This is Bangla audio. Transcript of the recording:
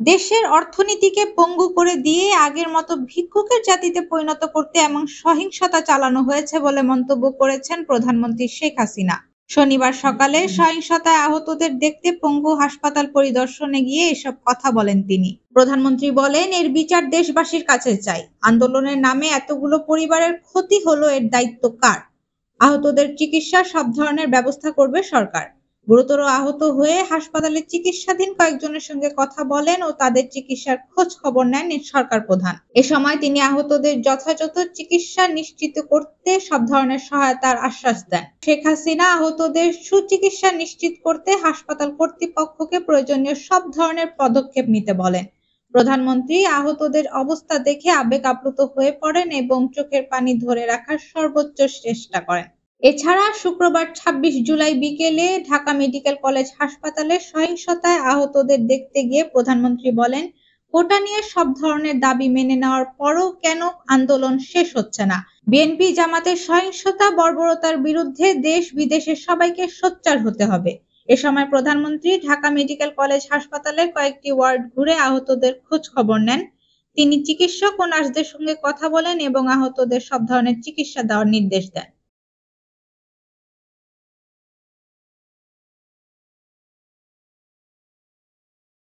দেশের অর্থনীতিকে পঙ্গু করে দিয়ে আগের মতো ভিক্ষুকের জাতিতে পরিণত করতে এমন সহিংসতা চালানো হয়েছে বলে মন্তব্য করেছেন প্রধানমন্ত্রী শেখ হাসিনা। শনিবার সকালে সহিংসতায় আহতদের দেখতে পঙ্গু হাসপাতাল পরিদর্শনে গিয়ে এসব কথা বলেন তিনি। প্রধানমন্ত্রী বলেন, এর বিচার দেশবাসীর কাছে চাই। আন্দোলনের নামে এতগুলো পরিবারের ক্ষতি হলো, এর দায়িত্ব কার? আহতদের চিকিৎসার সব ধরনের ব্যবস্থা করবে সরকার। গুরুতর আহত হয়ে হাসপাতালে চিকিৎসাধীন কয়েকজনের সঙ্গে কথা বলেন ও তাদের চিকিৎসার খোঁজ খবর নেন সরকার প্রধান। এ সময় তিনি আহতদের যথাযথ চিকিৎসা নিশ্চিত করতে সব ধরনের সহায়তার আশ্বাস দেন। শেখ হাসিনা আহতদের সুচিকিৎসা নিশ্চিত করতে হাসপাতাল কর্তৃপক্ষকে প্রয়োজনীয় সব ধরনের পদক্ষেপ নিতে বলেন। প্রধানমন্ত্রী আহতদের অবস্থা দেখে আবেগ আপ্লুত হয়ে পড়েন এবং চোখের পানি ধরে রাখার সর্বোচ্চ চেষ্টা করেন। এছাড়া শুক্রবার ২৬ জুলাই বিকেলে ঢাকা মেডিকেল কলেজ হাসপাতালে সহিংসতায় আহতদের দেখতে গিয়ে প্রধানমন্ত্রী বলেন, কোটা নিয়ে সব ধরনের দাবি মেনে নেওয়ার পরও কেন আন্দোলন শেষ হচ্ছে না? বিএনপি জামাতের সহিংসতা বর্বরতার বিরুদ্ধে দেশ বিদেশের সবাইকে সোচ্চার হতে হবে। এ সময় প্রধানমন্ত্রী ঢাকা মেডিকেল কলেজ হাসপাতালের কয়েকটি ওয়ার্ড ঘুরে আহতদের খোঁজ খবর নেন। তিনি চিকিৎসক ও নার্সদের সঙ্গে কথা বলেন এবং আহতদের সব ধরনের চিকিৎসা দেওয়ার নির্দেশ দেন।